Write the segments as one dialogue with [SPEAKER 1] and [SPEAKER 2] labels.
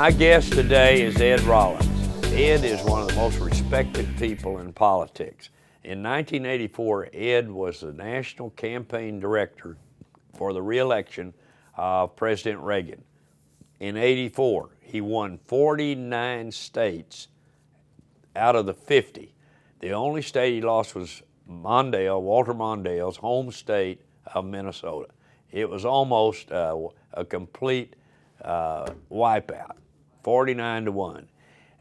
[SPEAKER 1] My guest today is Ed Rollins. Ed is one of the most respected people in politics. In 1984, Ed was the national campaign director for the re-election of President Reagan. In '84, he won 49 states out of the 50. The only state he lost was Mondale, Walter Mondale's home state of Minnesota. It was almost a complete wipeout, 49-1.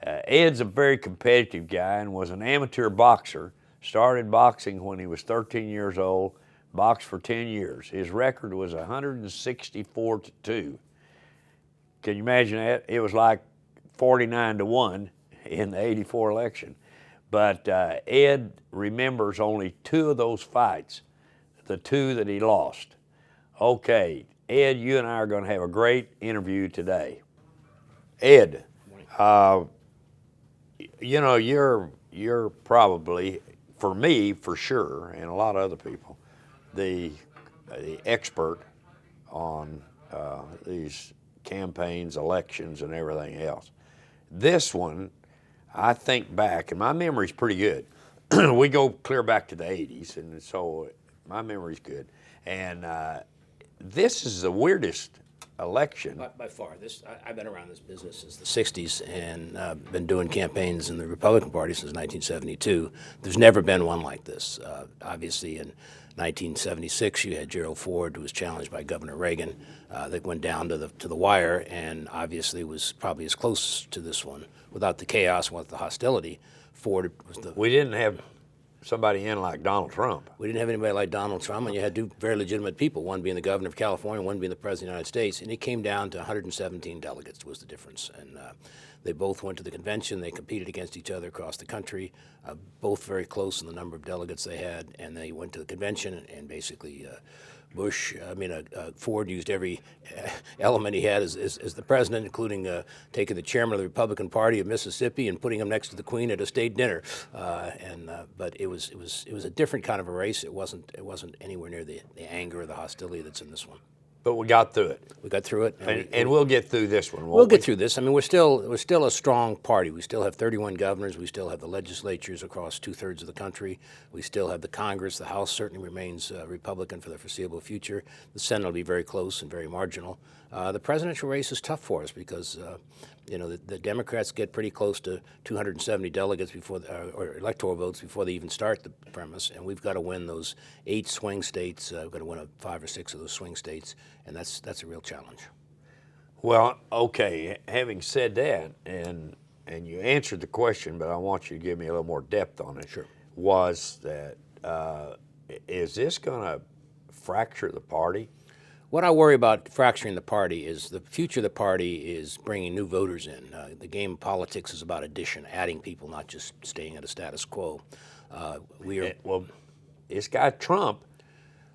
[SPEAKER 1] Ed's a very competitive guy and was an amateur boxer. Started boxing when he was 13 years old, boxed for 10 years. His record was 164-2. Can you imagine that? It was like 49-1 in the '84 election. But Ed remembers only 2 of those fights, the 2 that he lost. Okay, Ed, you and I are going to have a great interview today. Ed, you know, you're probably, for me, for sure, and a lot of other people, the expert on these campaigns, elections, and everything else. This one, I think back, and my memory's pretty good. We go clear back to the '80s, and so my memory's good. And this is the weirdest election.
[SPEAKER 2] By far. I've been around this business since the '60s and been doing campaigns in the Republican Party since 1972. There's never been one like this. Obviously, in 1976, you had Gerald Ford, who was challenged by Governor Reagan. That went down to the wire, and obviously was probably as close to this one without the chaos, without the hostility. Ford was the.
[SPEAKER 1] We didn't have somebody in like Donald Trump.
[SPEAKER 2] We didn't have anybody like Donald Trump, and you had 2 very legitimate people, one being the governor of California, one being the president of the United States, and it came down to 117 delegates was the difference. And they both went to the convention. They competed against each other across the country, both very close in the number of delegates they had, and they went to the convention, and basically Ford used every element he had as the president, including taking the chairman of the Republican Party of Mississippi and putting him next to the Queen at a state dinner. But it was a different kind of a race. It wasn't anywhere near the anger or the hostility that's in this one.
[SPEAKER 1] But we got through it.
[SPEAKER 2] We got through it,
[SPEAKER 1] and we'll get through this one.
[SPEAKER 2] We'll get through this. I mean, we're still a strong party. We still have 31 governors. We still have the legislatures across 2/3 of the country. We still have the Congress. The House certainly remains Republican for the foreseeable future. The Senate will be very close and very marginal. The presidential race is tough for us because the Democrats get pretty close to 270 delegates before or electoral votes before they even start the premise, and we've got to win those 8 swing states. We've got to win 5 or 6 of those swing states, and that's a real challenge.
[SPEAKER 1] Well, okay. Having said that, and you answered the question, but I want you to give me a little more depth on it.
[SPEAKER 2] Sure.
[SPEAKER 1] Was that is this going to fracture the party?
[SPEAKER 2] What I worry about fracturing the party is the future of the party is bringing new voters in. The game of politics is about addition, adding people, not just staying at a status quo.
[SPEAKER 1] Well, this guy Trump.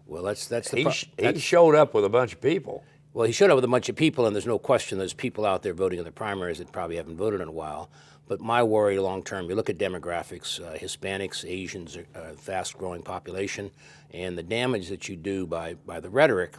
[SPEAKER 2] Well, that's
[SPEAKER 1] he showed up with a bunch of people.
[SPEAKER 2] Well, he showed up with a bunch of people, and there's no question there's people out there voting in the primaries that probably haven't voted in a while. But my worry long term, you look at demographics, Hispanics, Asians are a fast-growing population, and the damage that you do by the rhetoric,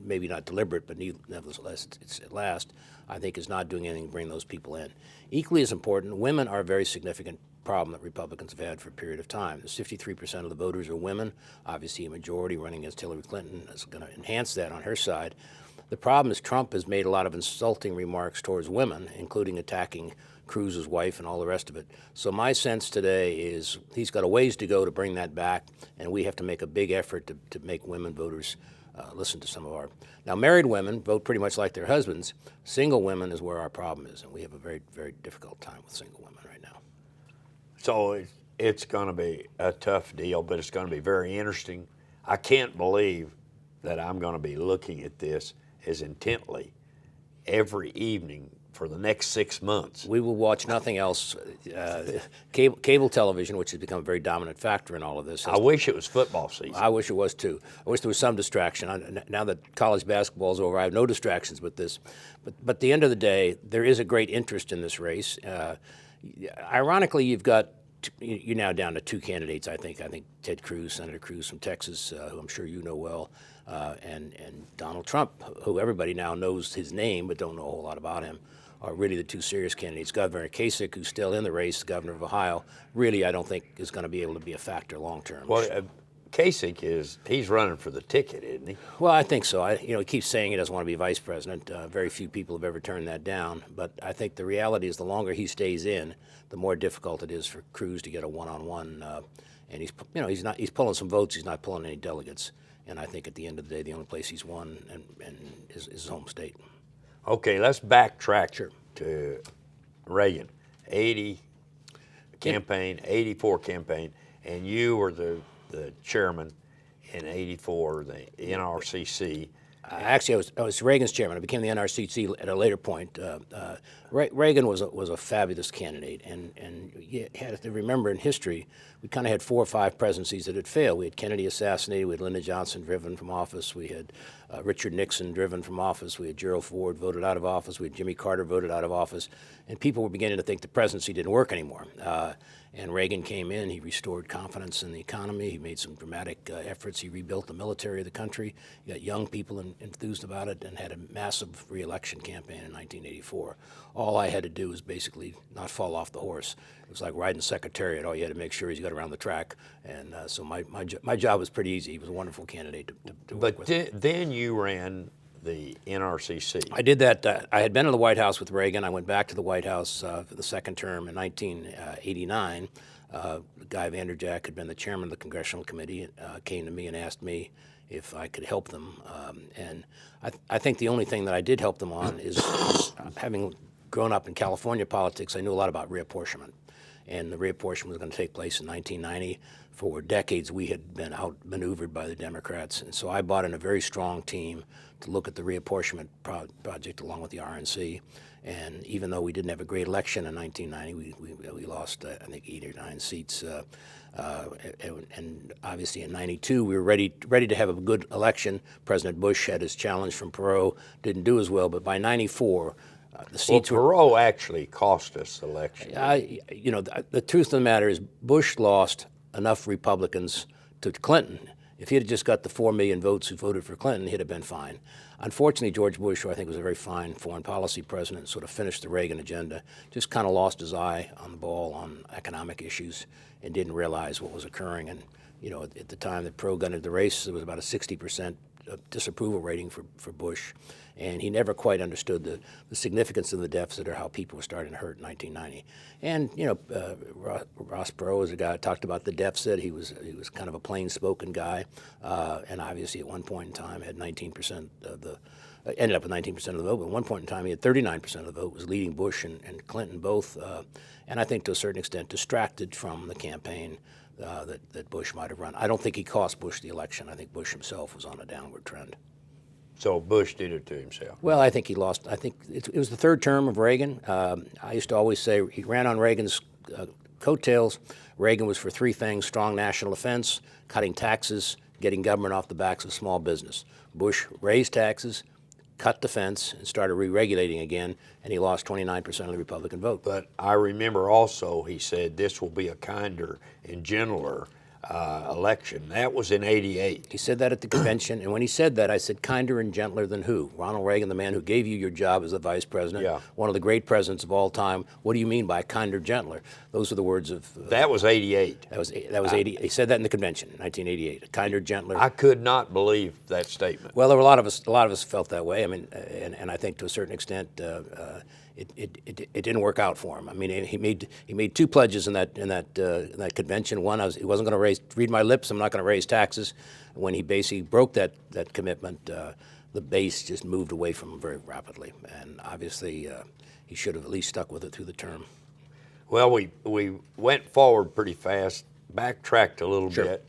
[SPEAKER 2] maybe not deliberate, but nevertheless it's at last, I think is not doing anything to bring those people in. Equally as important, women are a very significant problem that Republicans have had for a period of time. There's 53% of the voters are women. Obviously, a majority running against Hillary Clinton is going to enhance that on her side. The problem is Trump has made a lot of insulting remarks towards women, including attacking Cruz's wife and all the rest of it. So my sense today is he's got a ways to go to bring that back, and we have to make a big effort to make women voters listen to some of our. Now, married women vote pretty much like their husbands. Single women is where our problem is, and we have a very, very difficult time with single women right now.
[SPEAKER 1] So it's going to be a tough deal, but it's going to be very interesting. I can't believe that I'm going to be looking at this as intently every evening for the next 6 months.
[SPEAKER 2] We will watch nothing else. Cable television, which has become a very dominant factor in all of this.
[SPEAKER 1] I wish it was football season.
[SPEAKER 2] I wish it was too. I wish there was some distraction. Now that college basketball is over, I have no distractions with this. But at the end of the day, there is a great interest in this race. Ironically, you're now down to 2 candidates, I think. I think Ted Cruz, Senator Cruz from Texas, who I'm sure you know well, and Donald Trump, who everybody now knows his name but don't know a whole lot about him. are really the two serious candidates. Governor Kasich, who's still in the race, the governor of Ohio, really I don't think is going to be able to be a factor long term.
[SPEAKER 1] Well, Kasich he's running for the ticket, isn't he?
[SPEAKER 2] Well, I think so. He keeps saying he doesn't want to be vice president. Very few people have ever turned that down. But I think the reality is the longer he stays in, the more difficult it is for Cruz to get a one-on-one. And he's pulling some votes. He's not pulling any delegates. And I think at the end of the day, the only place he's won is his home state.
[SPEAKER 1] Okay, let's backtrack to Reagan. 80 campaign, 84 campaign, and you were the chairman in 84, the NRCC.
[SPEAKER 2] Actually, I was Reagan's chairman. I became the NRCC at a later point. Reagan was a fabulous candidate, and you had to remember in history, we kind of had 4 or 5 presidencies that had failed. We had Kennedy assassinated, we had Lyndon Johnson driven from office, we had Richard Nixon driven from office, we had Gerald Ford voted out of office, we had Jimmy Carter voted out of office, and people were beginning to think the presidency didn't work anymore. And Reagan came in, he restored confidence in the economy, he made some dramatic efforts, he rebuilt the military of the country, he got young people enthused about it, and had a massive re-election campaign in 1984. All I had to do was basically not fall off the horse. It was like riding Secretariat. All you had to make sure he got around the track. And so my job was pretty easy. He was a wonderful candidate to work with.
[SPEAKER 1] But then you ran the NRCC.
[SPEAKER 2] I did that. I had been in the White House with Reagan. I went back to the White House for the second term in 1989. Guy Vanderjack had been the chairman of the Congressional Committee, came to me and asked me if I could help them. And I think the only thing that I did help them on is having grown up in California politics, I knew a lot about reapportionment. And the reapportionment was going to take place in 1990. For decades, we had been outmaneuvered by the Democrats. And so I brought in a very strong team to look at the reapportionment project along with the RNC. And even though we didn't have a great election in 1990, we lost, I think, 8 or 9 seats. And obviously in 92, we were ready to have a good election. President Bush had his challenge from Perot, didn't do as well. But by 94, the seats
[SPEAKER 1] were... Perot actually cost us the election.
[SPEAKER 2] The truth of the matter is Bush lost enough Republicans to Clinton. If he had just got the 4 million votes who voted for Clinton, he'd have been fine. Unfortunately, George Bush, who I think was a very fine foreign policy president, sort of finished the Reagan agenda, just kind of lost his eye on the ball on economic issues and didn't realize what was occurring. And, at the time that Perot got into the race, there was about a 60% disapproval rating for Bush. And he never quite understood the significance of the deficit or how people were starting to hurt in 1990. And Ross Perot was a guy who talked about the deficit. He was kind of a plain-spoken guy, and obviously at one point in time had 19% of the ended up with 19% of the vote. But at one point in time, he had 39% of the vote, was leading Bush and Clinton both, and I think to a certain extent distracted from the campaign that Bush might have run. I don't think he cost Bush the election. I think Bush himself was on a downward trend.
[SPEAKER 1] So Bush did it to himself.
[SPEAKER 2] Well, I think he lost. I think it was the third term of Reagan. I used to always say he ran on Reagan's coattails. Reagan was for 3 things: strong national defense, cutting taxes, getting government off the backs of small business. Bush raised taxes, cut defense, and started re-regulating again, and he lost 29% of the Republican vote.
[SPEAKER 1] But I remember also he said this will be a kinder and gentler election. That was in 88.
[SPEAKER 2] He said that at the convention, and when he said that, I said, kinder and gentler than who? Ronald Reagan, the man who gave you your job as the vice president, one of the great presidents of all time. What do you mean by kinder, gentler? Those are the words of...
[SPEAKER 1] that was 88.
[SPEAKER 2] That was 80. He said that in the convention in 1988. Kinder, gentler.
[SPEAKER 1] I could not believe that statement.
[SPEAKER 2] Well, there were a lot of us felt that way. I mean, and I think to a certain extent, it didn't work out for him. I mean, he made 2 pledges in that convention. One, he wasn't going to read my lips, I'm not going to raise taxes. When he basically broke that commitment, the base just moved away from him very rapidly. And obviously, he should have at least stuck with it through the term.
[SPEAKER 1] Well, we went forward pretty fast, backtracked a little bit,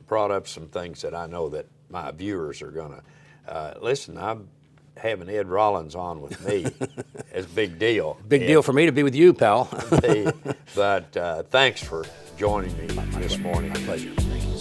[SPEAKER 1] brought up some things that I know that my viewers are going to listen. I'm having Ed Rollins on with me. It's a big deal.
[SPEAKER 2] Big deal for me to be with you, pal.
[SPEAKER 1] But thanks for joining me this morning.
[SPEAKER 2] My pleasure. Thank you.